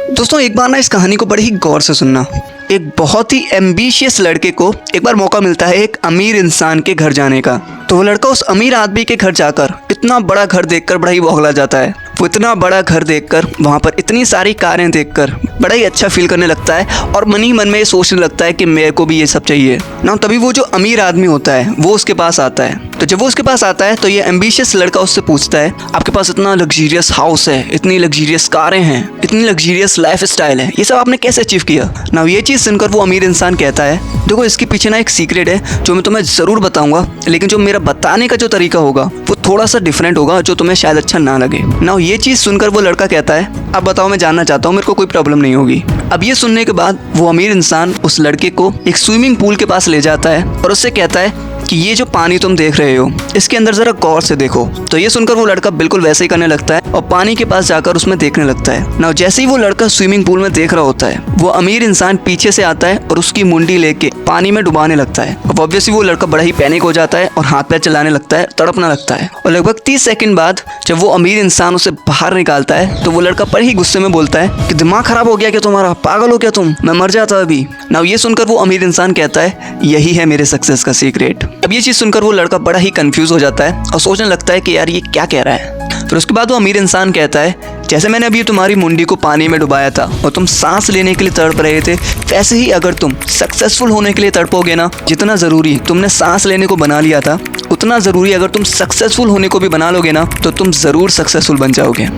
दोस्तों एक बार ना इस कहानी को बड़े ही गौर से सुनना। एक बहुत ही एम्बिशियस लड़के को एक बार मौका मिलता है एक अमीर इंसान के घर जाने का। तो वो लड़का उस अमीर आदमी के घर जाकर इतना बड़ा घर देखकर बड़ा ही बौखला जाता है। वो इतना बड़ा घर देखकर, वहाँ पर इतनी सारी कारें देखकर बड़ा ही अच्छा फील करने लगता है और मन ही मन में ये सोचने लगता है कि मेरे को भी ये सब चाहिए ना। तभी वो जो अमीर आदमी होता है वो उसके पास आता है। तो जब वो उसके पास आता है तो ये एम्बिशियस लड़का उससे पूछता है, आपके पास इतना लग्जीरियस हाउस है, इतनी लग्जीरियस कारें हैं, इतनी लग्जीरियस लाइफ स्टाइल है, ये सब आपने कैसे अचीव किया ना। ये चीज़ सुनकर वो अमीर इंसान कहता है, देखो इसके पीछे ना एक सीक्रेट है जो मैं तुम्हें ज़रूर बताऊंगा, लेकिन जो मेरा बताने का जो तरीका होगा वो थोड़ा सा डिफरेंट होगा, जो तुम्हें शायद अच्छा ना लगे ना। ये चीज़ सुनकर वो लड़का कहता है, अब बताओ, मैं जानना चाहता हूँ, मेरे को कोई प्रॉब्लम नहीं होगी। अब ये सुनने के बाद वो अमीर इंसान उस लड़के को एक स्विमिंग पूल के पास ले जाता है और उससे कहता है कि ये जो पानी तुम देख रहे हो इसके अंदर ज़रा गौर से देखो। तो ये सुनकर वो लड़का बिल्कुल वैसे ही करने लगता है और पानी के पास जाकर उसमें देखने लगता है ना। जैसे ही वो लड़का स्विमिंग पूल में देख रहा होता है, वो अमीर इंसान पीछे से आता है और उसकी मुंडी लेके पानी में डुबाने लगता है। अब ऑब्वियसली वो लड़का बड़ा ही पैनिक हो जाता है और हाथ पैर चलाने लगता है, तड़पना लगता है। और लगभग 30 सेकंड बाद जब वो अमीर इंसान उसे बाहर निकालता है तो वो लड़का बड़े ही गुस्से में बोलता है कि दिमाग खराब हो गया क्या तुम्हारा, पागल हो क्या तुम, मैं मर जाता अभी ना। ये सुनकर वो अमीर इंसान कहता है, यही है मेरे सक्सेस का सीक्रेट। अब ये चीज़ सुनकर वो लड़का बड़ा ही कंफ्यूज हो जाता है और सोचने लगता है कि यार ये क्या कह रहा है। फिर उसके बाद वो अमीर इंसान कहता है, जैसे मैंने अभी तुम्हारी मुंडी को पानी में डुबाया था और तुम सांस लेने के लिए तड़प रहे थे, वैसे ही अगर तुम सक्सेसफुल होने के लिए तड़पोगे ना, जितना ज़रूरी तुमने सांस लेने को बना लिया था उतना ज़रूरी अगर तुम सक्सेसफुल होने को भी बना लोगे ना तो तुम ज़रूर सक्सेसफुल बन जाओगे।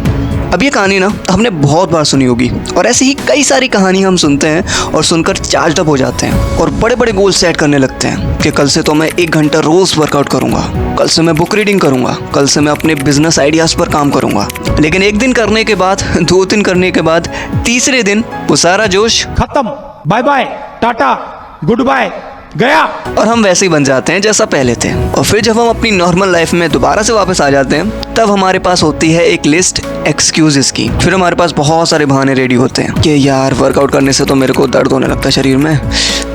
अब ये कहानी ना हमने बहुत बार सुनी होगी और ऐसी ही कई सारी कहानी हम सुनते हैं और सुनकर चार्ज अप हो जाते हैं और बड़े बड़े गोल सेट करने लगते हैं कि कल से तो मैं 1 घंटा रोज़ वर्कआउट करूँगा, कल से मैं बुक रीडिंग करूँगा, कल से मैं अपने बिजनेस आइडियाज़ पर काम करूँगा। लेकिन 1 दिन करने के बाद, 2 दिन करने के बाद, तीसरे दिन वो सारा जोश खत्म, bye bye, tata, goodbye, गया और हम वैसे ही बन जाते हैं जैसा पहले थे। और फिर जब हम अपनी नॉर्मल लाइफ में दोबारा से वापस आ जाते हैं तब हमारे पास होती है एक लिस्ट एक्सक्यूजेस की। फिर हमारे पास बहुत सारे बहाने रेडी होते हैं कि यार वर्कआउट करने से तो मेरे को दर्द होने लगता है शरीर में,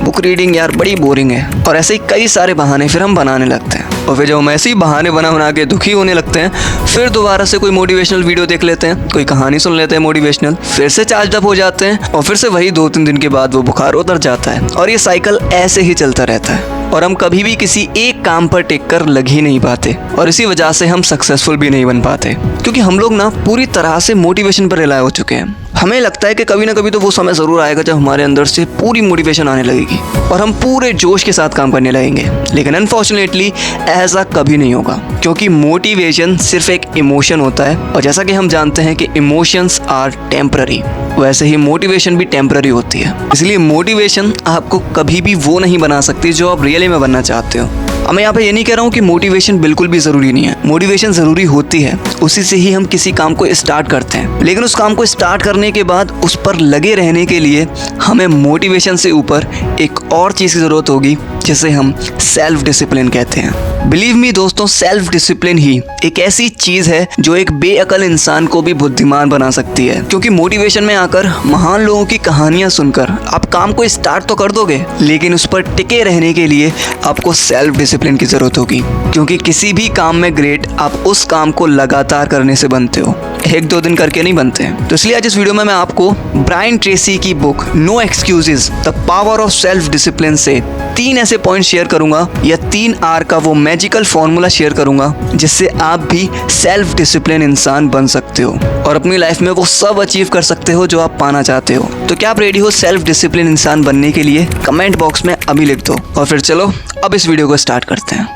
बुक रीडिंग यार बड़ी बोरिंग है, और ऐसे ही कई सारे बहाने फिर हम बनाने लगते हैं। और फिर जब हम ऐसे ही बहाने बना के दुखी होने लगते हैं फिर दोबारा से कोई मोटिवेशनल वीडियो देख लेते हैं, कोई कहानी सुन लेते हैं मोटिवेशनल, फिर से चार्ज अप हो जाते हैं और फिर से वही 2-3 दिन के बाद वो बुखार उतर जाता है और ये साइकिल ऐसे ही चलता रहता है और हम कभी भी किसी एक काम पर टिक कर लग ही नहीं पाते और इसी वजह से हम सक्सेसफुल भी नहीं बन पाते, क्योंकि हम लोग ना पूरी तरह से मोटिवेशन पर रिलाय हो चुके हैं। हमें लगता है कि कभी ना कभी तो वो समय ज़रूर आएगा जब हमारे अंदर से पूरी मोटिवेशन आने लगेगी और हम पूरे जोश के साथ काम करने लगेंगे, लेकिन अनफॉर्चुनेटली ऐसा कभी नहीं होगा, क्योंकि मोटिवेशन सिर्फ एक इमोशन होता है और जैसा कि हम जानते हैं कि इमोशंस आर टेम्पररी, वैसे ही मोटिवेशन भी टेम्पररी होती है। इसलिए मोटिवेशन आपको कभी भी वो नहीं बना सकती जो आप रियली में बनना चाहते हो। अब मैं यहाँ पे ये नहीं कह रहा हूँ कि मोटिवेशन बिल्कुल भी ज़रूरी नहीं है, मोटिवेशन ज़रूरी होती है, उसी से ही हम किसी काम को स्टार्ट करते हैं। लेकिन उस काम को स्टार्ट करने के बाद उस पर लगे रहने के लिए हमें मोटिवेशन से ऊपर एक और चीज़ की ज़रूरत होगी जिसे हम सेल्फ डिसिप्लिन कहते हैं। बिलीव मी दोस्तों, सेल्फ डिसिप्लिन ही एक ऐसी चीज़ है जो एक बेअकल इंसान को भी बुद्धिमान बना सकती है, क्योंकि मोटिवेशन में आकर महान लोगों की कहानियाँ सुनकर आप काम को स्टार्ट तो कर दोगे, लेकिन उस पर टिके रहने के लिए आपको सेल्फ डिसिप्लिन की ज़रूरत होगी, क्योंकि किसी भी काम में ग्रेट आप उस काम को लगातार करने से बनते हो, 1-2 दिन करके नहीं बनते हैं। तो इसलिए आज इस वीडियो में मैं आपको ब्रायन ट्रेसी की book no excuses the power of self discipline से 3 ऐसे पॉइंट शेयर करूंगा या 3R का वो मैजिकल फॉर्मूला शेयर करूंगा जिससे आप भी सेल्फ डिसिप्लिन इंसान बन सकते हो और अपनी लाइफ में वो सब अचीव कर सकते हो जो आप पाना चाहते हो। तो क्या आप रेडी हो सेल्फ डिसिप्लिन इंसान बनने के लिए? कमेंट बॉक्स में अभी लिख दो और फिर चलो अब इस वीडियो को स्टार्ट करते हैं।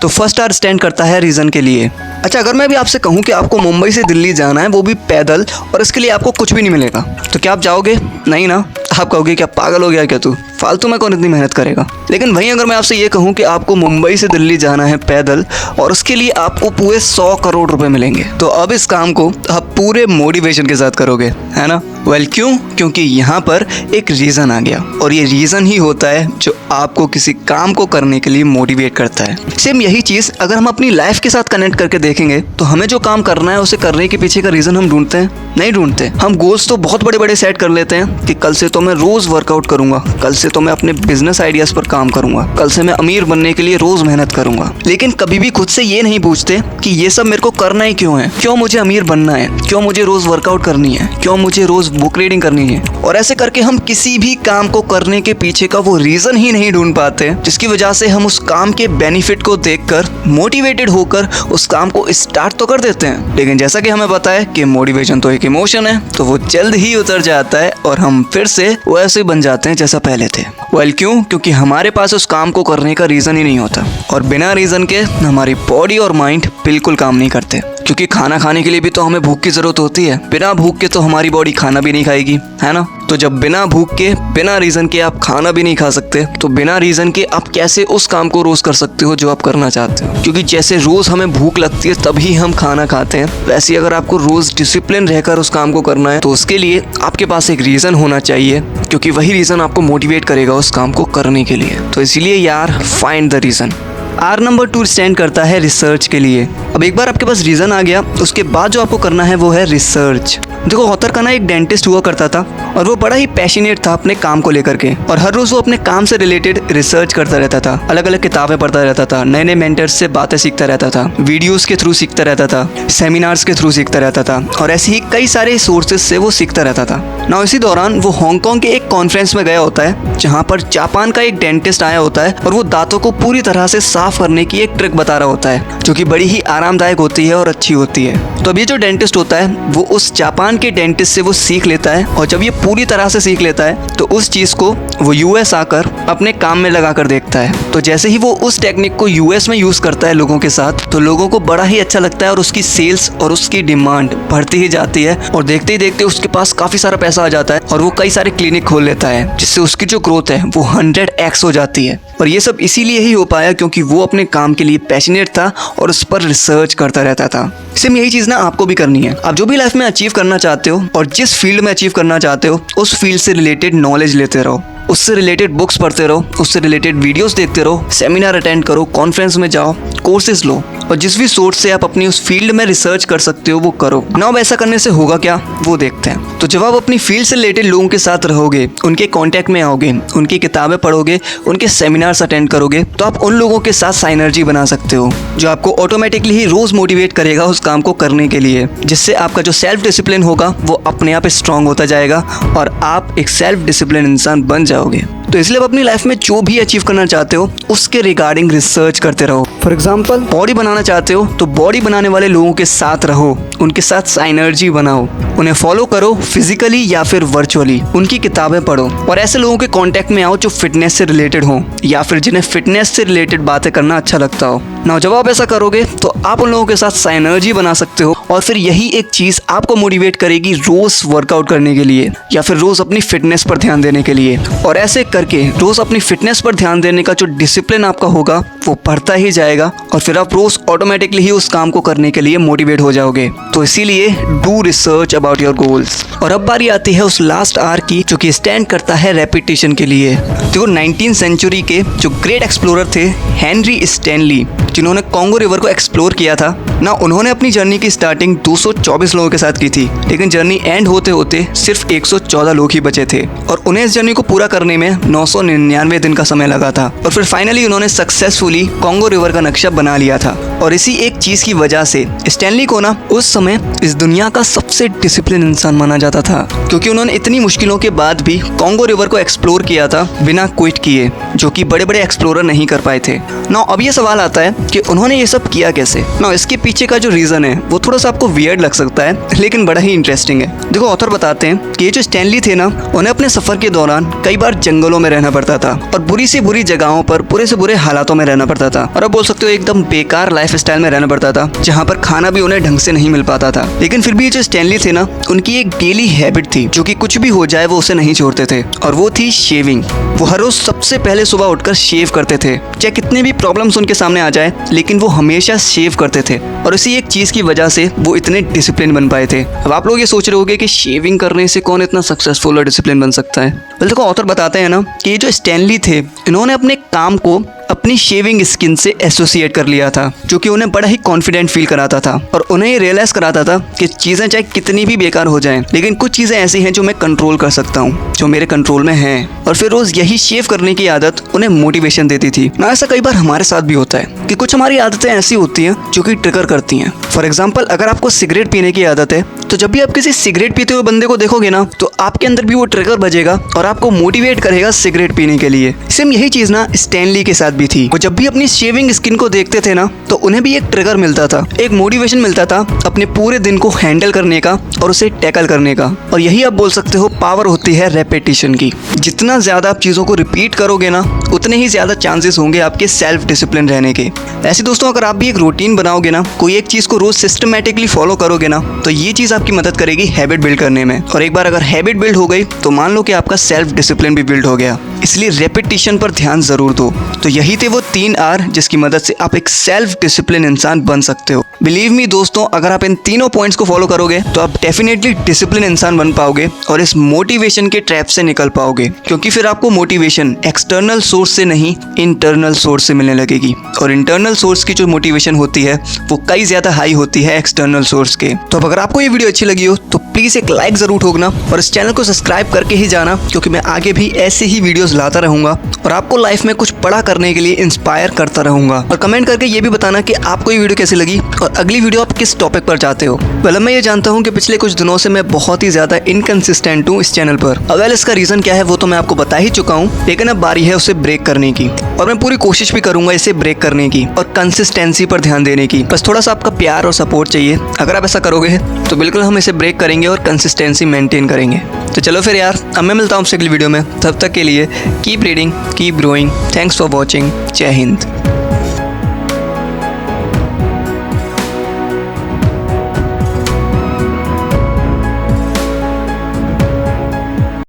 तो फर्स्ट R स्टैंड करता है रीज़न के लिए। अच्छा, अगर मैं भी आपसे कहूँ कि आपको मुंबई से दिल्ली जाना है, वो भी पैदल, और इसके लिए आपको कुछ भी नहीं मिलेगा, तो क्या आप जाओगे? नहीं ना। आप कहोगे क्या पागल हो गया क्या तू, फालतू में कौन इतनी मेहनत करेगा। लेकिन वहीं अगर मैं आपसे ये कहूँ कि आपको मुंबई से दिल्ली जाना है पैदल और उसके लिए आपको पूरे 100 करोड़ रुपए मिलेंगे, तो अब इस काम को आप पूरे मोटिवेशन के साथ करोगे, है ना? वेल क्यों? क्योंकि यहाँ पर एक रीज़न आ गया और ये रीज़न ही होता है जो आपको किसी काम को करने के लिए मोटिवेट करता है। सेम यही चीज़ अगर हम अपनी लाइफ के साथ कनेक्ट करके देखेंगे तो हमें जो काम करना है उसे करने के पीछे का रीज़न हम ढूंढते हैं? नहीं ढूंढते। हम गोल्स तो बहुत बड़े बड़े सेट कर लेते हैं कि कल से तो तो मैं रोज वर्कआउट करूंगा, कल से तो मैं अपने बिजनेस आइडियाज पर काम करूंगा, कल से मैं अमीर बनने के लिए रोज मेहनत करूंगा। लेकिन कभी भी खुद से ये नहीं पूछते कि ये सब मेरे को करना ही क्यों है, क्यों मुझे अमीर बनना है, क्यों मुझे रोज वर्कआउट करनी है, क्यों मुझे रोज बुक रीडिंग करनी है। और ऐसे करके हम किसी भी काम को करने के पीछे का वो रीजन ही नहीं ढूंढ पाते जिसकी वजह से हम उस काम के बेनिफिट को देखकर मोटिवेटेड होकर उस काम को स्टार्ट तो कर देते हैं, लेकिन जैसा कि हमें पता है कि मोटिवेशन तो एक इमोशन है, तो वो जल्द ही उतर जाता है और हम फिर से वैसे बन जाते हैं जैसा पहले थे। क्यों? क्योंकि हमारे पास उस काम को करने का रीजन ही नहीं होता, और बिना रीजन के हमारी बॉडी और माइंड बिल्कुल काम नहीं करते। क्योंकि खाना खाने के लिए भी तो हमें भूख की जरूरत होती है, बिना भूख के तो हमारी बॉडी खाना भी नहीं खाएगी, है ना। तो जब बिना भूख के, बिना रीजन के आप खाना भी नहीं खा सकते, तो बिना रीजन के आप कैसे उस काम को रोज कर सकते हो जो आप करना चाहते हो। क्योंकि जैसे रोज हमें भूख लगती है तभी हम खाना खाते हैं, वैसे अगर आपको रोज डिसिप्लिन रहकर उस काम को करना है तो उसके लिए आपके पास एक रीजन होना चाहिए, क्योंकि वही रीजन आपको मोटिवेट करेगा उस काम को करने के लिए। तो इसीलिए यार, find the reason. R number 2 stand करता है रिसर्च के लिए। अब एक बार आपके पास रीजन आ गया, उसके बाद जो आपको करना है वो है रिसर्च। देखो, ऑथर का ना एक डेंटिस्ट हुआ करता था और वो बड़ा ही पैशनेट था अपने काम को लेकर के, और हर रोज वो अपने काम से रिलेटेड रिसर्च करता रहता था, अलग अलग किताबें पढ़ता रहता था, नए नए मेंटर्स से बातें सीखता रहता था, वीडियोस के थ्रू सीखता रहता था, सेमिनार्स के थ्रू सीखता रहता था, और ऐसे ही कई सारे सोर्सेज से वो सीखता रहता था ना। इसी दौरान वो हांगकांग के एक कॉन्फ्रेंस में गया होता है जहाँ पर जापान का एक डेंटिस्ट आया होता है और वो दांतों को पूरी तरह से साफ करने की एक ट्रिक बता रहा होता है जो कि बड़ी ही आरामदायक होती है और अच्छी होती है। तो अब ये जो डेंटिस्ट होता है वो उस जापान के डेंटिस्ट से वो सीख लेता है, और जब ये पूरी तरह से सीख लेता है तो उस चीज़ को वो यूएस आकर अपने काम में लगा कर देखता है। तो जैसे ही वो उस टेक्निक को यूएस में यूज़ करता है लोगों के साथ, तो लोगों को बड़ा ही अच्छा लगता है और उसकी सेल्स और उसकी डिमांड बढ़ती ही जाती है, और देखते ही देखते उसके पास काफ़ी सारा पैसा आ जाता है और वो कई सारे क्लिनिक खोल लेता है, जिससे उसकी जो ग्रोथ है वो 100x हो जाती है। और ये सब इसीलिए ही हो पाया क्योंकि वो अपने काम के लिए पैशनेट था और उस पर रिसर्च करता रहता था। सेम यही चीज़ ना आपको भी करनी है। आप जो भी लाइफ में अचीव करना चाहते हो और जिस फील्ड में अचीव करना चाहते हो, उस फील्ड से रिलेटेड नॉलेज लेते रहो, उससे रिलेटेड बुक्स पढ़ते रहो, उससे रिलेटेड वीडियोस देखते रहो, सेमिनार अटेंड करो, कॉन्फ्रेंस में जाओ, कोर्सेज लो, और जिस भी सोर्स से आप अपनी उस फील्ड में रिसर्च कर सकते हो वो करो ना। अब ऐसा करने से होगा क्या, वो देखते हैं। तो जब आप अपनी फील्ड से रिलेटेड लोगों के साथ रहोगे, उनके कांटेक्ट में आओगे, उनकी किताबें पढ़ोगे, उनके सेमिनार्स अटेंड करोगे, तो आप उन लोगों के साथ साइनर्जी बना सकते हो जो आपको ऑटोमेटिकली ही रोज मोटिवेट करेगा उस काम को करने के लिए, जिससे आपका जो सेल्फ डिसिप्लिन होगा वो अपने आप स्ट्रांग होता जाएगा और आप एक सेल्फ डिसिप्लिन इंसान बन जाओगे। तो इसलिए आप अपनी लाइफ में जो भी अचीव करना चाहते हो उसके रिगार्डिंग रिसर्च करते रहो। फॉर एग्जाम्पल, बॉडी बनाना चाहते हो तो बॉडी बनाने वाले लोगों के साथ रहो, उनके साथ साइनर्जी बनाओ, उन्हें फॉलो करो फिजिकली या फिर वर्चुअली, उनकी किताबें पढ़ो, और ऐसे लोगों के कांटेक्ट में आओ जो फिटनेस से रिलेटेड हो या फिर जिन्हें फिटनेस से रिलेटेड बातें करना अच्छा लगता हो ना। जब आप ऐसा करोगे तो आप उन लोगों के साथ साइनर्जी बना सकते हो, और फिर यही एक चीज़ आपको मोटिवेट करेगी रोज वर्कआउट करने के लिए या फिर रोज अपनी फिटनेस पर ध्यान देने के लिए। और ऐसे करके रोज अपनी फिटनेस पर ध्यान देने का जो डिसिप्लिन आपका होगा वो बढ़ता ही जाएगा, और फिर आप रोज ऑटोमेटिकली ही उस काम को करने के लिए मोटिवेट हो जाओगे। तो इसीलिए do research about your goals. और अब बारी आती है उस लास्ट आर की जो कि स्टैंड करता है रेपिटेशन के लिए। देखो, 19th सेंचुरी के जो ग्रेट एक्सप्लोरर थे हेनरी स्टैनली, जिन्होंने कॉन्गो रिवर को एक्सप्लोर किया था ना, उन्होंने अपनी जर्नी की स्टार्टिंग 224 लोगों के साथ की थी, लेकिन जर्नी एंड होते होते सिर्फ 114 लोग ही बचे थे, और उन्हें इस जर्नी को पूरा करने में 999 दिन का समय लगा था। और फिर फाइनली उन्होंने सक्सेसफुली कॉन्गो रिवर का नक्शा बना लिया था। और इसी एक चीज़ की वजह से स्टैनली को ना उस समय इस दुनिया का सबसे डिसिप्लिन इंसान माना जाता था, क्योंकि उन्होंने इतनी मुश्किलों के बाद भी कॉन्गो रिवर को एक्सप्लोर किया था बिना क्विट किए, जो कि बड़े बड़े एक्सप्लोरर नहीं कर पाए थे ना। अब ये सवाल आता है कि उन्होंने ये सब किया कैसे ना। इसके पीछे का जो रीज़न है वो थोड़ा सा आपको वियर्ड लग सकता है, लेकिन बड़ा ही इंटरेस्टिंग है। देखो, ऑथर बताते हैं कि ये जो स्टैनली थे ना, उन्हें अपने सफ़र के दौरान कई बार जंगलों में रहना पड़ता था और बुरी से बुरी जगहों पर बुरे से बुरे हालातों में रहना पड़ता था, और अब बोल सकते हो एकदम बेकार लाइफ स्टाइल में रहना पड़ता था, जहाँ पर खाना भी उन्हें ढंग से नहीं मिल पाता था। लेकिन फिर भी जो स्टैनली थे ना, उनकी एक डेली हैबिट थी जो कि कुछ भी हो जाए वो उसे नहीं छोड़ते थे, और वो थी शेविंग। वो हर रोज सबसे पहले सुबह उठकर शेव करते थे, चाहे कितने भी प्रॉब्लम्स उनके सामने आ जाए, लेकिन वो हमेशा शेव करते थे, और इसी एक चीज़ की वजह से वो इतने डिसिप्लिन बन पाए थे। अब आप लोग ये सोच रहे होंगे कि शेविंग करने से कौन इतना सक्सेसफुल और डिसिप्लिन बन सकता है। देखो, ऑथर बताते हैं ना कि ये जो स्टैनली थे, इन्होंने अपने काम को अपनी शेविंग स्किन से एसोसिएट कर लिया था, जो कि उन्हें बड़ा ही कॉन्फिडेंट फील कराता था और उन्हें ये रियलाइज कराता था कि चीज़ें चाहे कितनी भी बेकार हो जाएं, लेकिन कुछ चीज़ें ऐसी हैं जो मैं कंट्रोल कर सकता हूँ, जो मेरे कंट्रोल में हैं। और फिर रोज़ यही शेव करने की आदत उन्हें मोटिवेशन देती थी ना। ऐसा कई बार हमारे साथ भी होता है कि कुछ हमारी आदतें ऐसी होती हैं जो कि ट्रिगर करती हैं। फॉर एग्जाम्पल, अगर आपको सिगरेट पीने की आदत है तो जब भी आप किसी सिगरेट पीते हुए बंदे को देखोगे ना, तो आपके अंदर भी वो ट्रिगर बजेगा और आपको मोटिवेट करेगा सिगरेट पीने के लिए। सेम यही चीज़ ना स्टैनली के साथ भी थी। वो जब भी अपनी शेविंग स्किन को देखते थे ना, तो उन्हें भी एक ट्रिगर मिलता था, एक मोटिवेशन मिलता था अपने पूरे दिन को हैंडल करने का और उसे टैकल करने का। और यही आप बोल सकते हो पावर होती है रेपिटेशन की। जितना ज़्यादा आप चीज़ों को रिपीट करोगे ना, उतने ही ज़्यादा चांसेस होंगे आपके सेल्फ डिसिप्लिन रहने के। ऐसे दोस्तों, अगर आप भी एक रूटीन बनाओगे ना, कोई एक चीज़ को रोज सिस्टमेटिकली फॉलो करोगे ना, तो ये चीज़ आपकी मदद करेगी हैबिट बिल्ड करने में। और एक बार अगर हैबिट बिल्ड हो गई तो मान लो कि आपका सेल्फ डिसिप्लिन भी बिल्ड हो गया। इसलिए रेपिटेशन पर ध्यान जरूर दो। तो यही थे वो 3 R जिसकी मदद से आप एक सेल्फ डिसिप्लिन इंसान बन सकते हो। बिलीव मी दोस्तों, अगर आप इन तीनों पॉइंट्स को फॉलो करोगे तो आप डेफिनेटली डिसिप्लिन इंसान बन पाओगे और इस मोटिवेशन के ट्रैप से निकल पाओगे, क्योंकि फिर आपको मोटिवेशन एक्सटर्नल सोर्स से नहीं, इंटरनल सोर्स से मिलने लगेगी। और इंटरनल सोर्स की जो मोटिवेशन होती है वो कई ज़्यादा हाई होती है एक्सटर्नल सोर्स के। तो अब अगर आपको ये वीडियो अच्छी लगी हो तो प्लीज़ एक लाइक ज़रूर ठोकना और इस चैनल को सब्सक्राइब करके ही जाना, क्योंकि मैं आगे भी ऐसे ही वीडियोस लाता रहूँगा और आपको लाइफ में कुछ बड़ा करने के लिए इंस्पायर करता रहूँगा। और कमेंट करके ये भी बताना कि आपको ये वीडियो कैसी लगी और अगली वीडियो आप किस टॉपिक पर चाहते हो। वेल, मैं ये जानता हूँ कि पिछले कुछ दिनों से मैं बहुत ही ज़्यादा इनकंसिस्टेंट हूँ इस चैनल पर। वेल, इसका रीज़न क्या है वो तो मैं आपको बता ही चुका हूँ, लेकिन अब बारी है उसे ब्रेक करने की और मैं पूरी कोशिश भी करूँगा इसे ब्रेक करने की और कंसिस्टेंसी पर ध्यान देने की। बस थोड़ा सा आपका प्यार और सपोर्ट चाहिए। अगर आप ऐसा करोगे तो बिल्कुल हम इसे ब्रेक करेंगे और कंसिस्टेंसी मेंटेन करेंगे। तो चलो फिर यार, अब मैं मिलता हूँ आपसे अगली वीडियो में। तब तक के लिए keep reading, keep growing. Thanks for watching. जय हिंद।